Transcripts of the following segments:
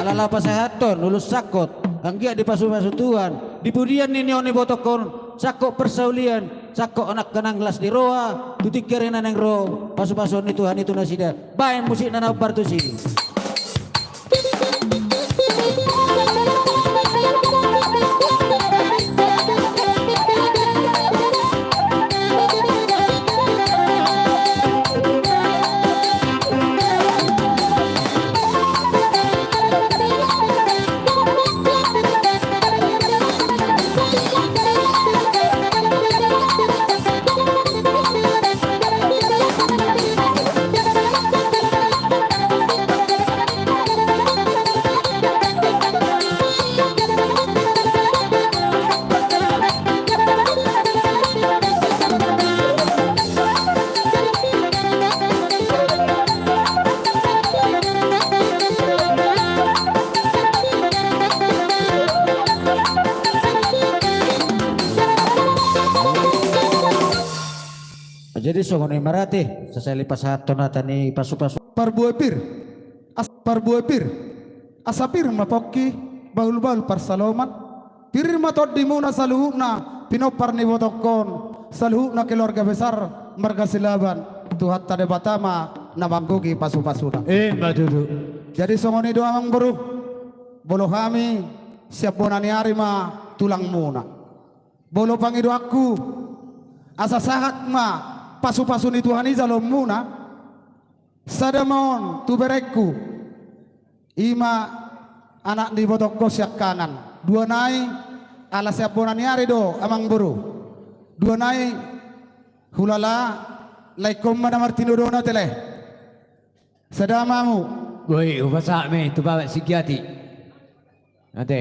alala pasahaton ulus sakot anggia di pasu-pasutuan di pudian ini oni botokon sakok persaulian sakok anak kanang gelas di roa tutik kerena neng ro pasu-pasun itu Tuhan itu nasida bayan musik nana partusi. Jadi songone marate sasali pasahaton natani pasu-pasu Parbuapir parbuapir asapir mapoki baul-baul parsaloman pir matod dimuna saluhuna pinopar ni botokon saluhuna keluarga besar marga silaban tuhat tade batama namanggugi pasu-pasuna. Madudu. Jadi songone doa mang baru bolo kami siap bonani arima tulang muna bolo pangido aku asa sahat ma pasu-pasu ni Tuhan izalom muna sadamon tu bereku ima anak di botoko siak kanan dua nai ala siap bonani ari do amang buru dua nai hulala laikom mana martino dona tele sadamamu Woi, upasa me tu bawa sikiati. Nanti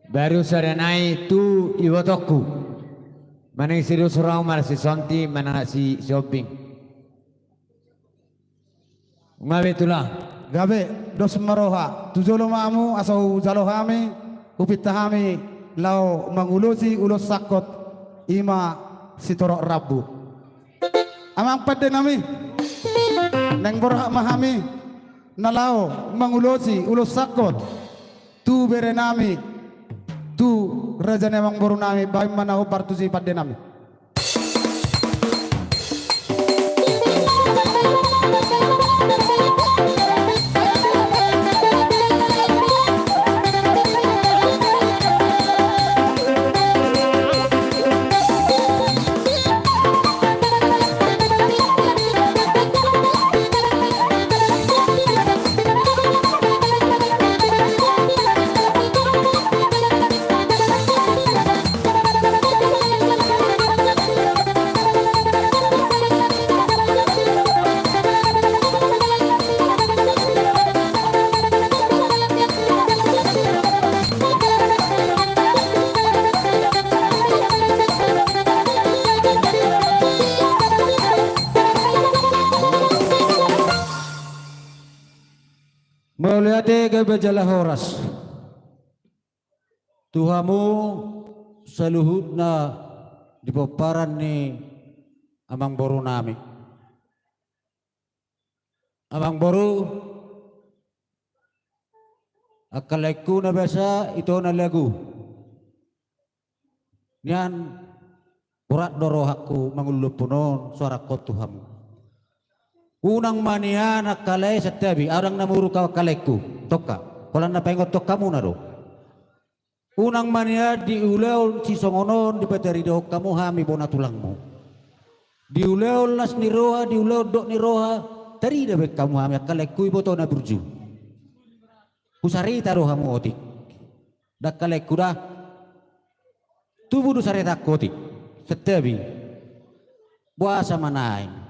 baru saranai tu iwatokku. Mana serius orang mar si sonti mana si shopping. Ngabe tulah. gabe dos maroha tujolo mamu asau jalohami upitahami lau mangulusi ulos sakot ima sitorok rabu amang pade nami neng borha mahami nalao mangulosi ulos sakot tu berenami tu rajane mang boru nami bae mana partusi pade nami. Melihat kebajalah horas Tuhamu saluhutna di paparan ni amang boru nami amang boru akalaiku na basa ito na lagu niyan urat dorohaku mangulupunon suara ko Tuhamu unang mania nakalay sa tabi arang namuru ka kalaiku toka wala na paingot toka muna ro unang mania di ulaw si songonon di paterido kamu hami bona tulang mo di ulaw las ni roha di ulaw dok ni roha tari dabe kamu hami kalaiku iboto na burju usarita roha mo otik dak kalaiku dah tubuh du sarita kotik setabi buasa manain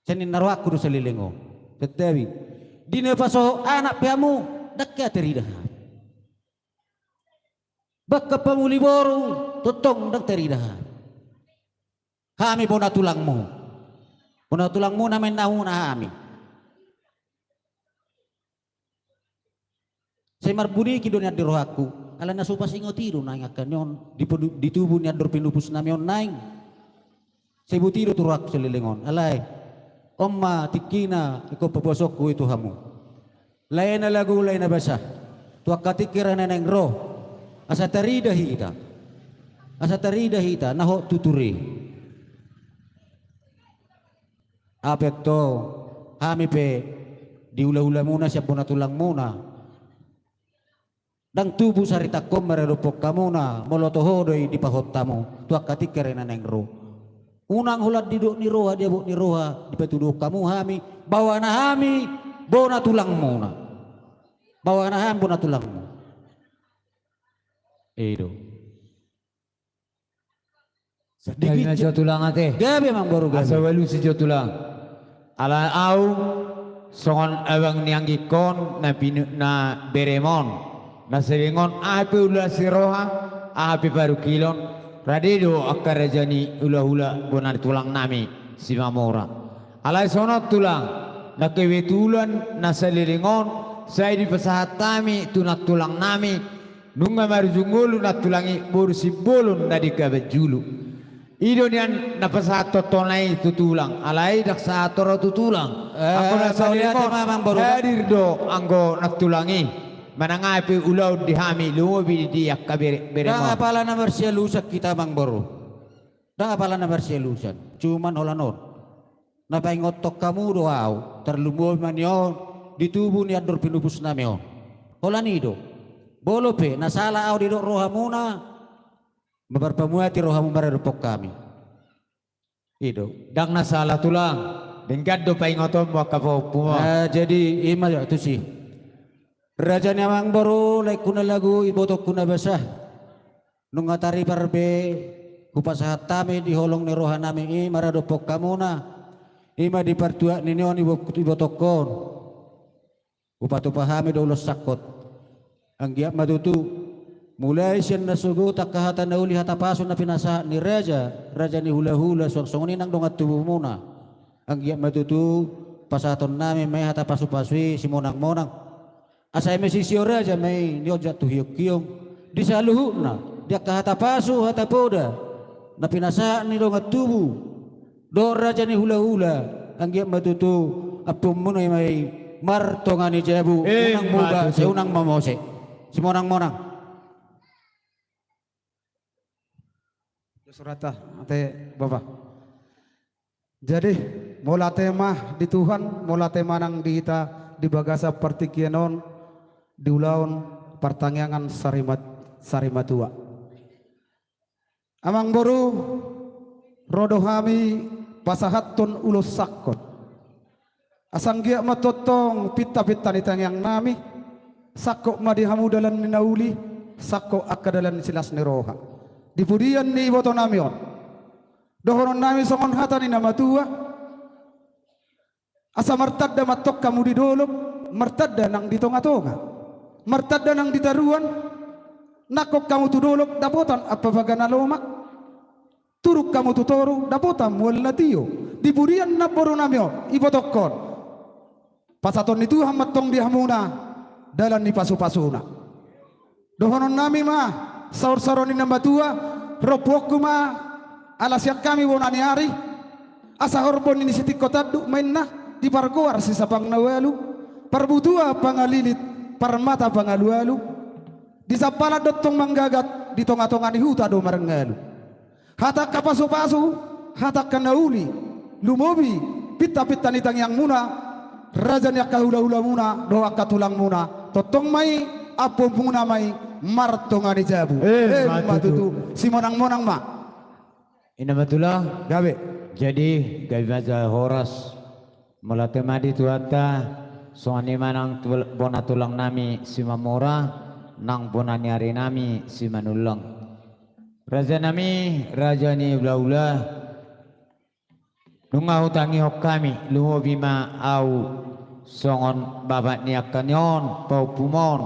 Senin naruh aku dosa lilengo, tetapi di nepaso anak piamu dekat terida. Baka pamuli boru totong dak terida. Kami bona tulangmu namen nahu na kami. Saya marbudi kidonya di rohaku, ala nasupa singo tiru nangakan yon di tubuh niat dorpinupus namion naing. Saya butiru turuak selilengon, alai. Omma tikina iko pabosokku itu hamu. lain na lagu lain na basa. Tuwa katikiran na neng roh. Asa tarida hita. Asa tarida hita naho tuturi. Apek to kami pe diula-ula muna siya puna tulang muna. Dang tubuh sarita kom meredopok kamuna molotohodoy di pahottamu. Tuwa katikiran na neng roh. Unang hulat diduk ni roha dia buk ni roha dipetuduk kamu hami bawa na hami bona tulang muna bawa na hami bona tulang mu itu Dagi na jo tulang ate. gabi mang baru gabi Asa walu si jo tulang. Ala au songon awang nianggikon na pinu na beremon na seringon ape ula siroha ape baru kilon. Radido akarajani ula-ula bonar tulang nami si Mamora. Alai sono tulang na kewetulan na salilingon saya di pasahatami tunat tulang nami nunga marjungulu na tulangi bursi bolon na di kabajulu. Ido nian na pasahat totonai tutulang alai dak saatoro tutulang. Ako na salilingon hadir do anggo na tulangi. Manangay pe ulaw di hami lumobi di yak kabere Dang apala na bersielusan kita mang baru. Dang apala na bersielusan. Cuman holanon. Napaingotok kamu doaw. Terlumoi man yon. Ditubuh ni ador pinupus nami yon. Holanido. Bolo pe. Nasala aw didok roha muna. Mabarpamuati roha mumara dupok kami. Ido. Dang nasala tulang. Dengkat do paingotom wakapo puma. Jadi ima ya tu sih. Raja nyamang baru like kuna lagu ibotok kuna basah. Nungatari parbe kupasahat tami di holong ni roha nami maradopok kamuna. Ima di partua ninion ibotokon. Upatu pahami do ulos sakot. Ang giap matutu mulai siyan nasugo takahatan na uli hatapaso na pinasa ni raja. Raja ni hula-hula songsongoni nang dongat tubuh muna. Ang giap matutu pasaton nami may hatapaso-paswi si monang-monang. Asay may sisyo raja may niyo jatuh hiyok-hiyong di saluhu na dia kahatapaso hatapoda na pinasaan ni dongat tubuh do raja ni hula-hula ang giap matutu apum muna may martongan ni jabu unang muda si unang mamose si monang-monang surata ate bapak. Jadi mula tema di Tuhan, mula tema nang dihita di bagasa partikianon di ulaun pertangyangan sarimatua. Amang boru rodohami pasahatun ulus sakot. Asanggia matotong pita-pita ni tangyang nami sakok madihamu dalan ni nauli sakok akadalan silas ni roha. Dipudian ni boto namion. Dohoron nami songon hata ni namatua. Asa martadda matok kamu di dolok martadda nang ditonga-tonga. Martadda nang ditaruan nakok kamu tudolok dapotan apa bagana lomak turuk kamu tutoru dapotan wala tiyo diburian na poro namyo ibotokon pasaton itu hamatong dihamuna dalan ni pasu-pasuna dohonon nami ma saur-sauronin na batua ropok ma alasyak kami wonani hari asa horbon ini sitik kotadu main na di pargoar si sapang nawalu parbutua pangalilit parmata pangalu-alu di sapala dotong manggagat di tonga-tonga ni huta do marengalu hatak kapasu-pasu hatak kanauli lumobi pita-pita nitang yang muna raja niak kahula-hula muna doa katulang muna totong mai apom muna mai martonga ni jabu matutu si monang-monang ma Ina matulah gabe jadi gabi maja horas mulate madi tuata soani manang bona tulang nami si Mamora nang bona nyari nami si Manulang raja nami raja ni ula-ula nunga hutangi hok kami lumo bima au songon babat ni akanyon pau pumon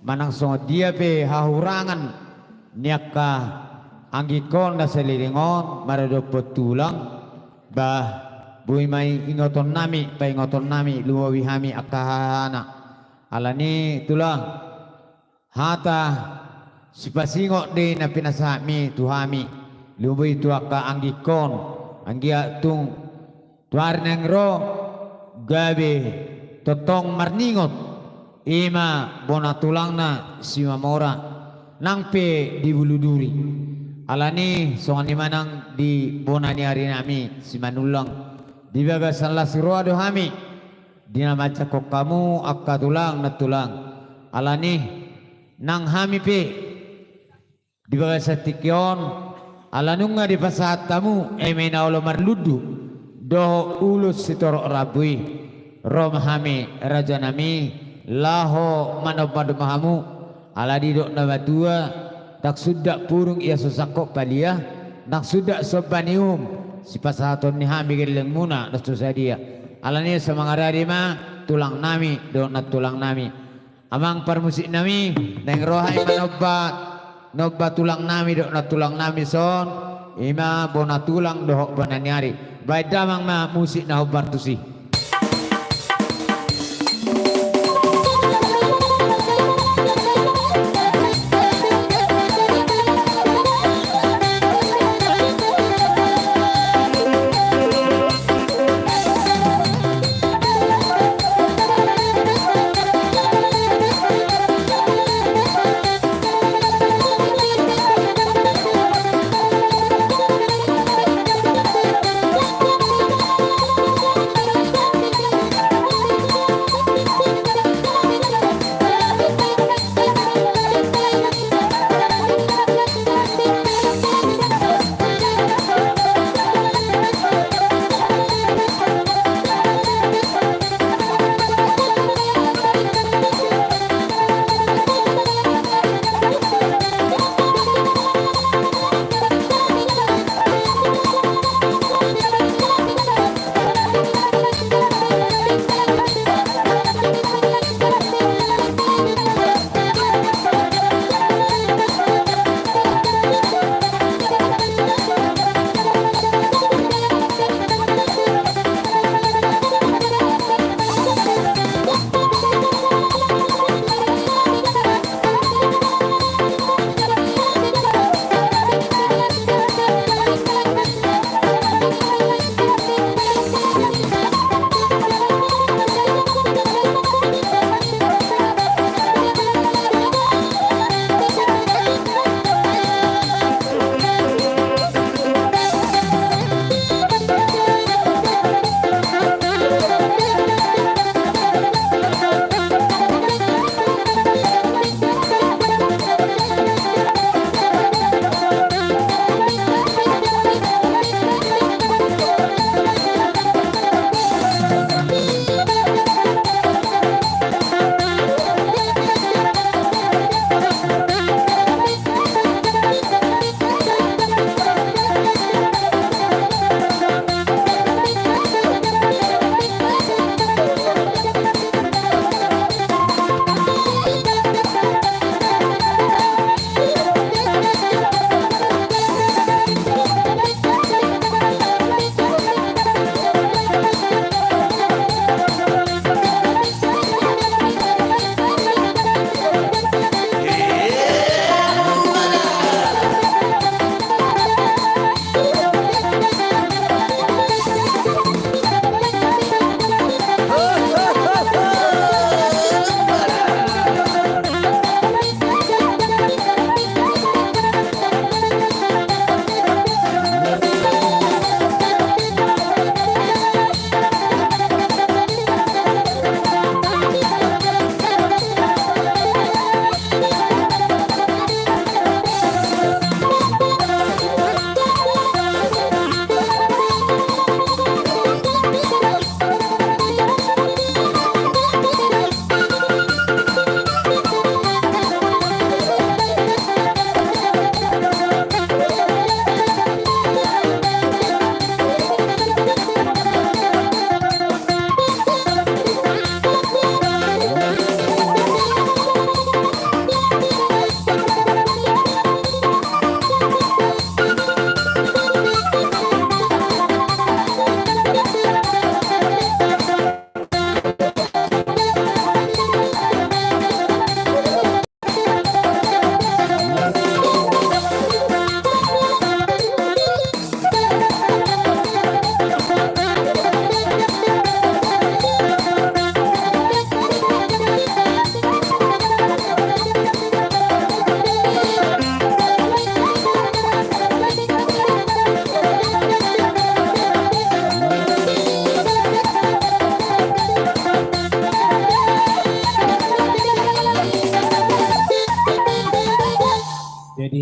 manang songon dia pe hahurangan niaka anggikon na selilingon marado petulang bah bui mai ingoton nami pa ingoton nami luwawi hami akahana alani tulang hata sipasingo de na pinasami tuhami luwawi tu aka anggikon anggia tung tuar nengro gabe totong marningot ima bona tulangna si mamora nangpe di buluduri alani songani manang di bona ni hari nami si manulang di bagas salah siroa do hami dina maca kok kamu akka tulang na tulang alani nang hami pe di bagas satikyon alanunga di pasahat tamu emena ulo marludu do ulus sitorok rabui rom hami raja nami laho manopadu mahamu ala didok na batua tak sudak purung ia susakok palia nak sudak sobanium si pasahaton ni hami geleng muna nastu sadia ala ni semangaradi ma tulang nami do na tulang nami amang parmusik nami neng rohai nobba tulang nami do na tulang nami son ima bona tulang dohok bananiari baik damang ma musik na hobar tusi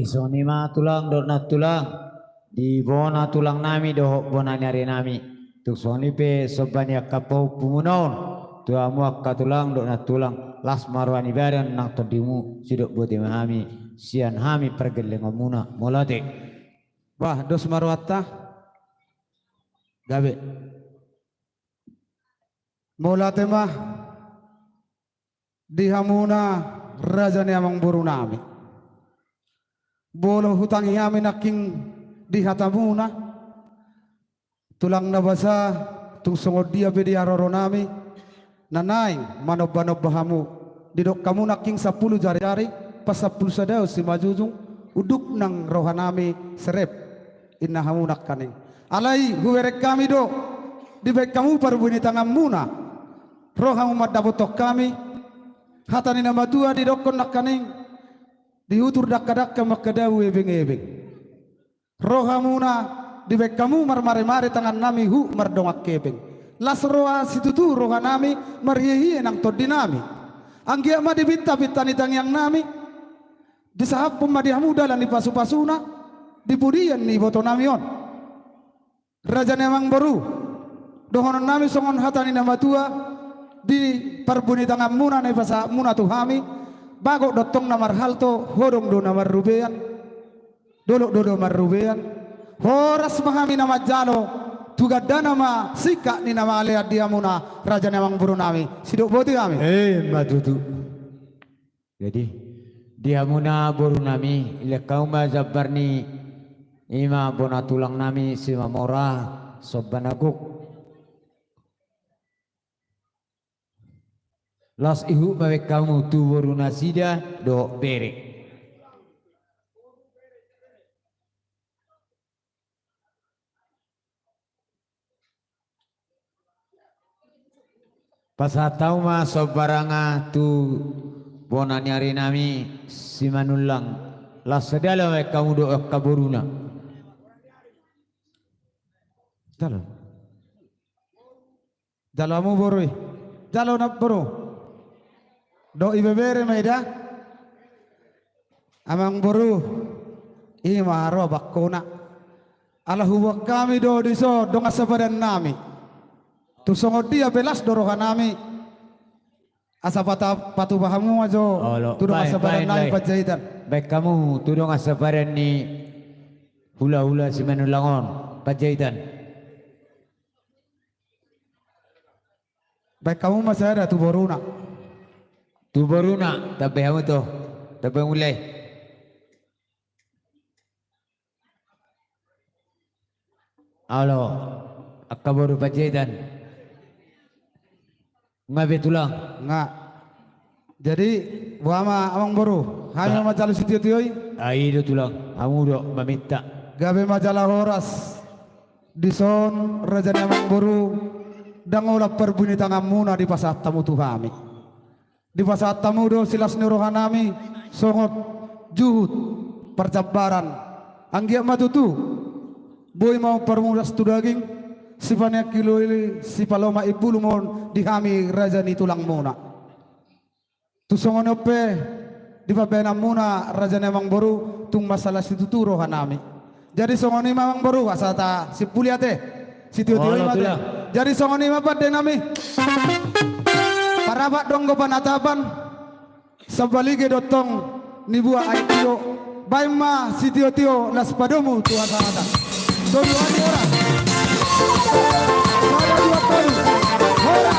sonima tulang dona tulang di bona tulang nami dohok bona nyari nami tuk soni pe sobani akapau pumunon tu amu akatulang dona tulang las marwani badan nang todimu sidok bote mahami sian hami pergeleng muna molate Wah, dos marwata. Gabe. Molate mah dihamuna raja ni amang buru nami. Bolo hutangi kami naking dihatamuna. Tulang na basa tung sungod dia bedi aroro nami. Nanaing manob-manob bahamu. Didok kamu naking 10 jari-jari pas 10 sadao si majujung uduk nang rohanami serep. Inna hamunak kaning alai huwerek kami do di baik kamu parbuni tangan muna rohamu madabotok kami hatani nama tua di dokon nak kaning diutur dak-dak makadawu ebeng-ebeng rohamuna di baik kamu marmare-mare tangan nami hu mardongak kebeng las roha situtu roha nami marhihi nang todinami anggia ma dibinta-bintani tangyang nami disahap pemadihamu dalam di pasu-pasuna dipudian ni boto namion raja nemang baru dohonon nami songon hatani nama tua di parbuni tangan muna na pasa muna tuhami bagok dotong namar halto hodong do namar rubean dolok dodo mar rubean horas mahami nama jalo tugada nama sika ni nama alea dia muna raja nemang baru nami sidok boti kami matutu jadi dia muna boru nami ila kaum zabarni ima bona tulang nami sima mora sobanaguk las ihu bawe kamu tu boru nasida do bere pasatau ma sobaranga tu bona nyari nami simanulang las sedala bawe kamu do kaburuna Jalo. Jalomu boroi. Jalo nak boro. Do ibebere maida. Amang boru. Ima ro bakona. Alahu kami do diso dong asabadan nami. Tu songod dia belas dorohan nami. Asa patu bahamu ajo. Tu dong asabadan nami pajahitan. Baik kamu tu dong asabadan ni hula-hula si manulangon pajahitan. Baik kamu masih ada tu boruna. Tu boruna tapi kamu tu tapi mulai. Alo, akka boru pajahitan. Ngabe tulang? Nga. Jadi wama amang boru. Hanya majalah sitioi. Aido tulang. Kamu do meminta. Gabe majalah horas. Dison raja amang boru. Dangola perbunyi tangan muna di pasat tamu tuhami. Di pasat tamu do silas nirohanami songot juhud percabaran anggia matutu boy mau permudas tu daging sifannya kilo ini si paloma ibulu mon dihami raja ni tulang muna tu songon ope di pabena muna raja nemang baru tung masalah situ tu rohanami jadi songon memang baru asata si puliate si tio-tio imate jadi songon ima pad nami parabat dong gopan atapan sebalige dotong ni buah aitio baima si tio-tio las padomu tuhan sanata so dua ni orang ada dua paru ora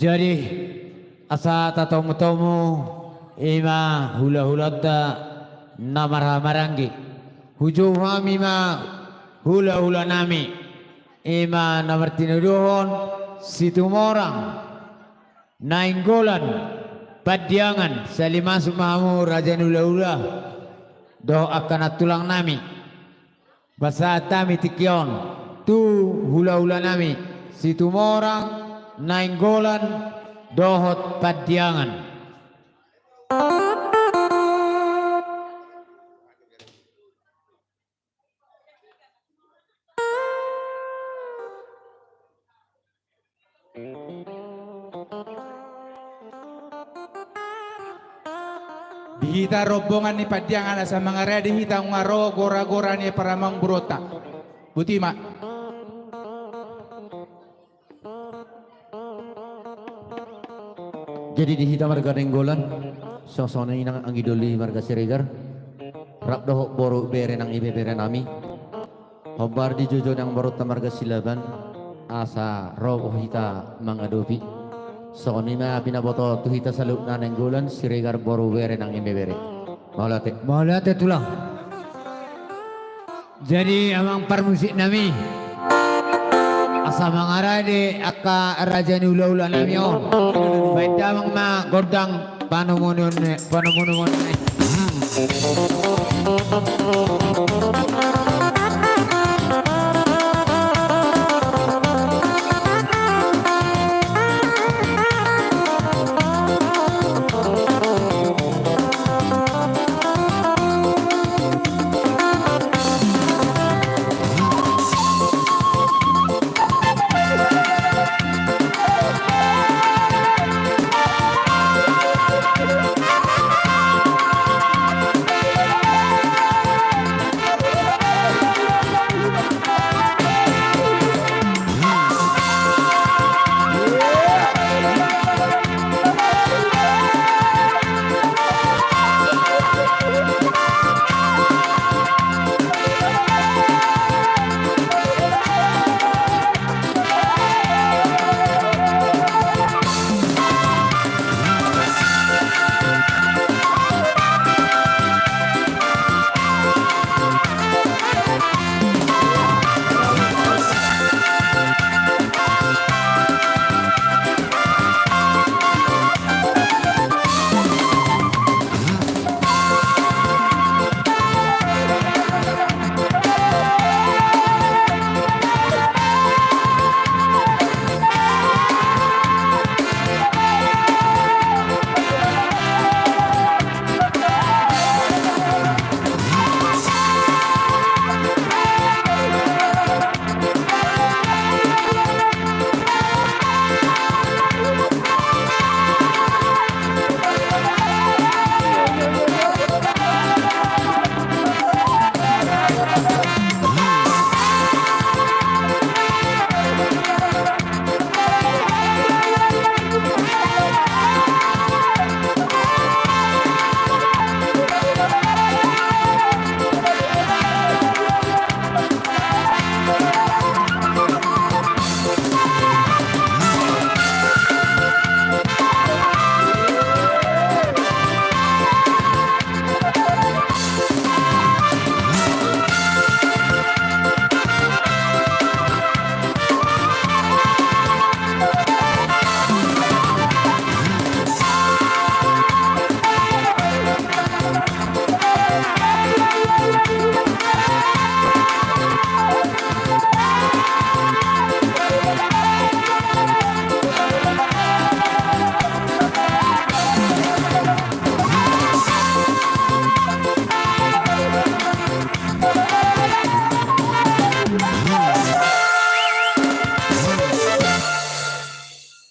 Jadi asa tatomu-tomu ima hula-hulata namara-marangi huju hami ma hula-hula nami ima namartinuduhon situmorang nainggolan Padiangan salima sumamu raja nula-ula doh akan tulang nami basata mitikion tu hula-hula nami situ morang nainggolan dohot padiangan. Dihita rombongan ni Padiangan sa mga ready hita ngaro gora-gora ni para mang burota. Butima. Jadi dihita marga nenggolan sosona inang ang idoli marga Siregar rap dohok boru bere nang ibe bere nami hobar di jojo nang barota marga Silaban asa roh hita mangadopi soni ma binaboto tu hita salut na nenggolan Siregar boru bere nang ibe bere maulate Maulate tulang. Jadi amang permusik nami asa mangarade aka raja ni ula-ula nami on. Baik damang ma gordang panumunun.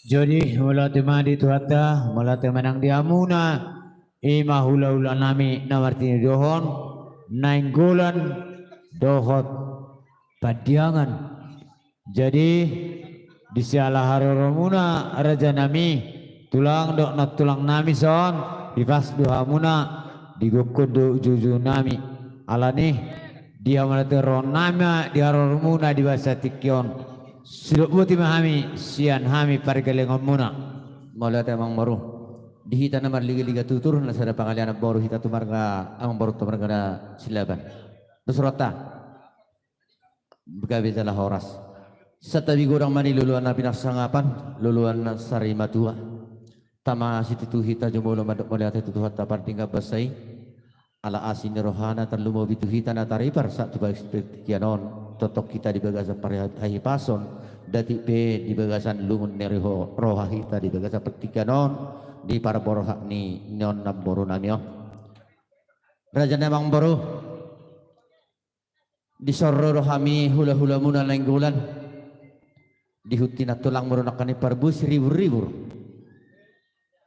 Jadi mula temadi tuhata, mula temanang diamuna, ima hula-hula nami namartini dohon, nainggolan dohot padiangan. Jadi di sialah haroromuna raja nami tulang dok na tulang nami son dipas doha muna digukudu juju nami alani dia malateron nama di haroromuna di bahasa tikion. Siluk buti mahami sian hami pargalengon muna maulate amang baru dihita namar liga-liga tutur na sada pangalian boru hita tu marga amang baru tu marga na Silaban Nusrata begabe jalah horas satabi gorang mani luluan na pinaksangapan luluan na sari matua tama si tutu hita jumulo madok melihat itu tuhat tapar tinggal basai ala asin rohana terlumo bitu hita na taripar sak tu seperti kianon totok kita di bagasan parihahi pason dati pe di bagasan lungun neriho roha hita di bagasan petikianon di para borohak ni non namboro namio raja namang boro di sorro rohami hula-hula muna lenggulan di hutina tulang meronakani parbus ribu-ribu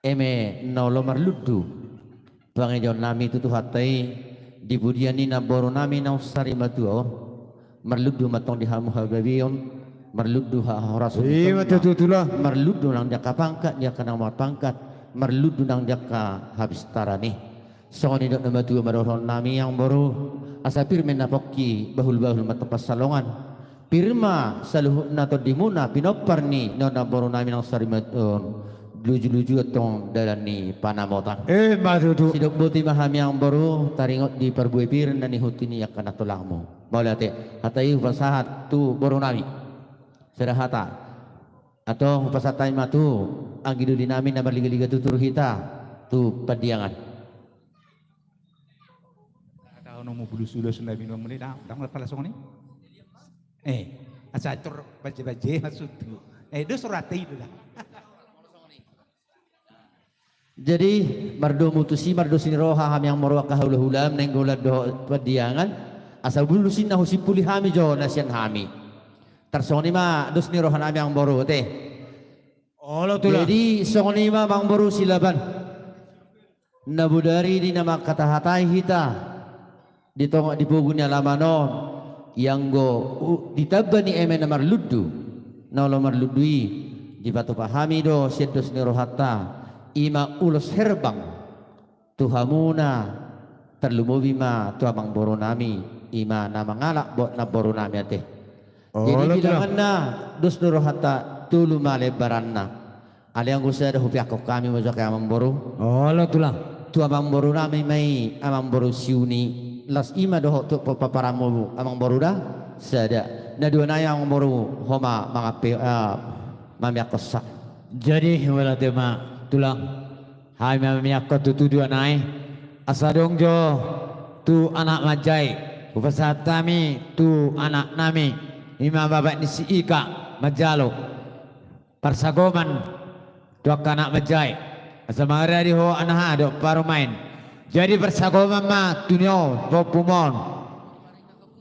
eme nolo marludu pangejon nami tutu hatai di budiani namboro nami na usari matuo marludu matong di hamu hagabion marludu ha horasun marludu nang jaka pangkat dia kana mat pangkat marludu nang jaka habis tarani soni dok namatu maroron nami yang baru asa pirmen napoki bahul-bahul matapas salongan pirma saluh nato dimuna pinoparni nona boro nami nang sari maton luju-luju atong dalani panamotan matutu sidok buti mahami yang baru taringot di perbuai piren dan ihutini akan atolangmu maulate hatai pasahat tu boro nami serahata atau pasatai matu anggidu dinami na berliga-liga tutur hita tu padiangan Nomo bulus-ulus na binong muli na tang pala song ni asa tur baje-baje masud tu do surati itu dah jadi mardo mutusi mardo siniroha ham yang marwa kahula-hulam nenggolad do padiangan asa bulusin na husipuli hami jo nasian hami tarsoni ma dos niroha nami yang baru teh jadi soni ma bang baru silaban nabudari di nama kata hatai hita di tongok di pugunya lamanon yang go ditabani eme namar ludu nolo marludui di batu pahami do sedos nirohata ima ulos herbang tuhamuna terlumubi ma tu abang boro nami ima nama ngalak bot na boro nami ate jadi bilangan na dos nirohata tulu malebaranna aliang gusa ada hupiak kami mazak amang boro tulang tu abang boro nami mai amang boro siuni las ima doh tu paparamu amang boruda sada na dua na yang boru homa mga mamiak kosa jadi wala tema tulang hai mamiak ko tu dua nai asadong jo tu anak majai upasatami tu anak nami ima babak ni si ika majalo parsagoman tu anak majai asa mangari ho anak do parumain jadi persagoman ma tunyo popumon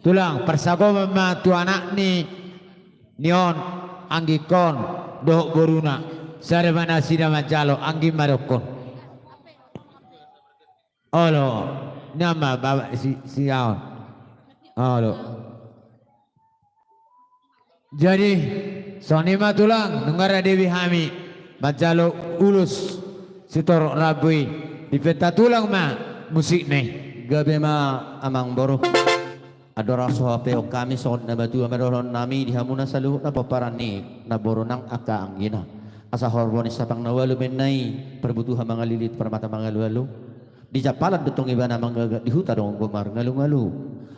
tulang persagoman ma tu anak ni nion anggikon doh boruna sare mana sida majalo anggi marokon olo nama baba si aon olo jadi sonima tulang dengar Dewi Hami majalo ulus sitor rabui di peta tulang ma musik nih gabe ma amang boro adora sohapeo kami sohot na batu amaroron nami di hamuna saluh na paparani na boro nang aka anggina asa horbon isapang nawalu menai perbutuhan mga lilit permata mga lualu di japalan dutong iba na mga di huta dong gomar ngalu-ngalu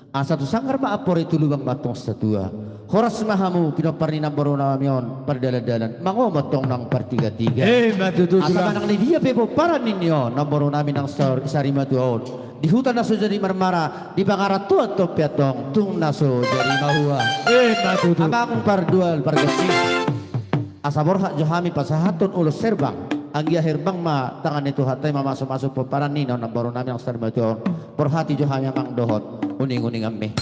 asa tu sanggar ma apor itu lubang batong satua horas mahamu pinoparni na boro namion pardala-dalan mangomotong nang partiga-tiga matutu asa manang ni dia pepo para ninyo na boro namin ang sari matuon di hutan naso jadi marmara di bangaratu atau piatong tung naso jadi mahua matutu amang pardual pargasi asa borha johami pasahaton ulos serbang anggia herbang ma tangan itu hatai masuk-masuk peparan nino na boro namin ang sari matuon borhati johami amang dohot uning-uning amme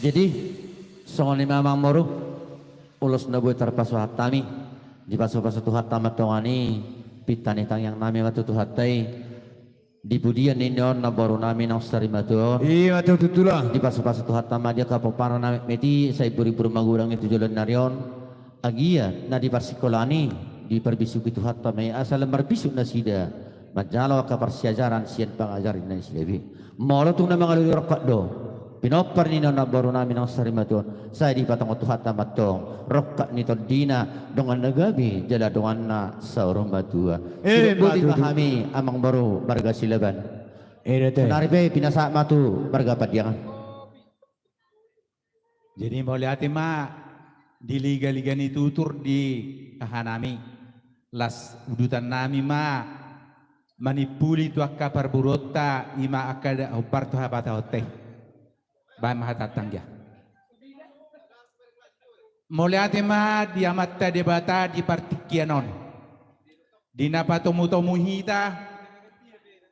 Jadi Songoni mamang moru ulos na buhay tarpaso hatami di paso-paso tuhat tamat tongani pitani tang yang nami matu tuhatai di budian ninyon na baru nami nang sarimaton Iya matu tutulah. di paso-paso tuhat tamat dia kapopano nami meti saya buri-buri magurang itu jalan narion agia na di parsikolani di perbisuki tuhat tamai asal marbisuk na sida majalo ka persiajaran sian pangajarin na silebi molo tung na mga lulurok do pinopar ni na baru namin ang sarimaton saya di patang tuhat tamatong rokka nito dina dongan nagabi jala dongan na sa urong matua buti pahami amang baru barga silaban naripe pinasa matu barga padyangan Jadi mau lihat ma di liga-liga ni tutur di kahanami las udutan nami ma manipuli tu akka parburota ima akka upar tu habata hote ba mahatatang ya mau lihat ma di amatta debata di partikianon di napatomu hita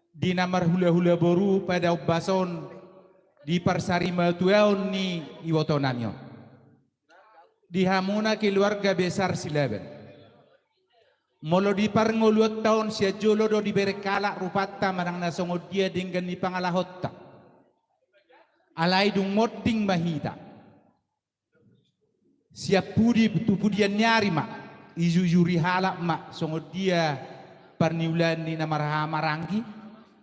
di namar hula-hula boru pada ubason di parsari matuaon ni iwoto namyo di hamuna keluarga besar silaban molo di parngoluat tahun sia jolo do di berekala rupatta manang nasongod dia dengan di pangalahotta alai dung modding mahita siap pudi tupudian nyari mak izu yuri halak mak songod dia parniulan ni namaraha marangi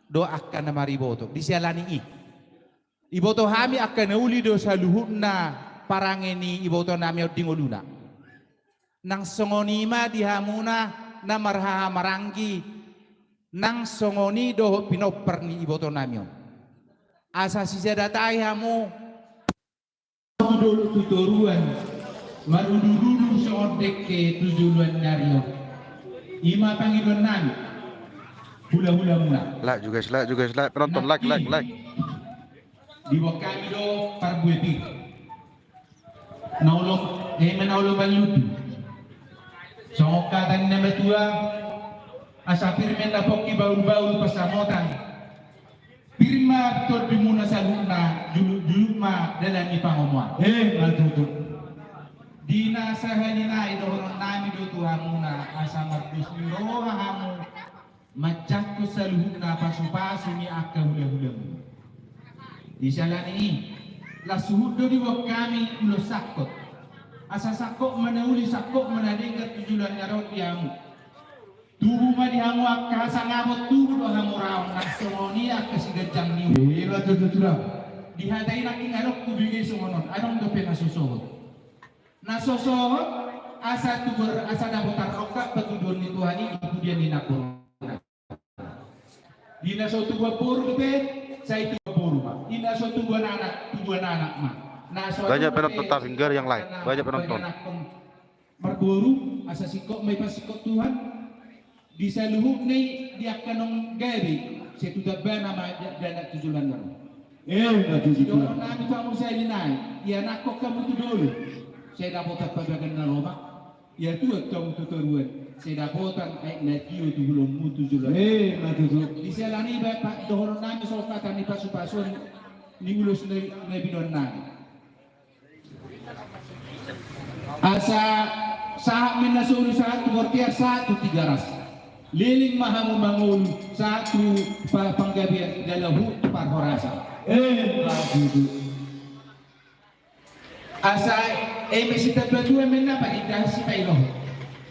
do akan namari boto disialani iboto hami akan uli do saluhuna parangeni iboto nami dingoluna nang songonima dihamuna namarha marangi nang songoni do pinopper ni iboto nami asa sisa datai hamu tuturuan maruduru seordek ke tujuan nario ima pangilon nami hula-hula mula like juga penonton like di kami do parbueti naulok menaulo balutu songka dan nama tua asa firmen la pokki baul pasamotan firma betul bimuna saluna juluk ma dalam ipangomuan matutu dina sahanina idoron nami do tuhamuna asa mardus miroha hamu macakku saluhuna pasu-pasu ni akka hula-hula di salan ini la suhud di kami ulo sakot asa sakok menauli sakok menadengkat tujuan nyarot yamu tubuh ma dihamu akka sangabot tubuh do hamu raong nasongoni akka sigajang niu iya tutulah dihadai naking arok kubigay sumonon anong do penasusohot nasosohot asa tuber asa dabotar roka patudon ni Tuhan ini kemudian dinapur dina so tubuh puru te saya tubuh puru ma dina so tubuh anak ma banyak penonton Tafinggar yang lain banyak penonton berburu asa sikok may pasikok Tuhan di saluhuk ni dia kanong gabi saya tidak bana ma dana tujuan baru doon namin kamu saya dinay ya nakok kamu tu dulu saya dapat pagagan na loma ya tuat kamu tuturuan saya dapat ay natiyo tu belum mutu julan matutu di selani ba pak doon namin so kata ni pasu-pasun ni ulus na binon namin asa sahak minasuri satu kortiar 1 300 liling mahamu mangul satu panggabian dalahu parhorasa asa mesita berdua mena pa idasi pailo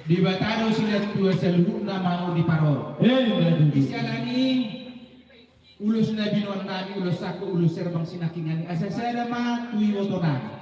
di batano sila tua seluruhna mau di parhor di sialani ulus na binon nabi ulus aku ulus serbang sinakingani asa saya ma tui wotonani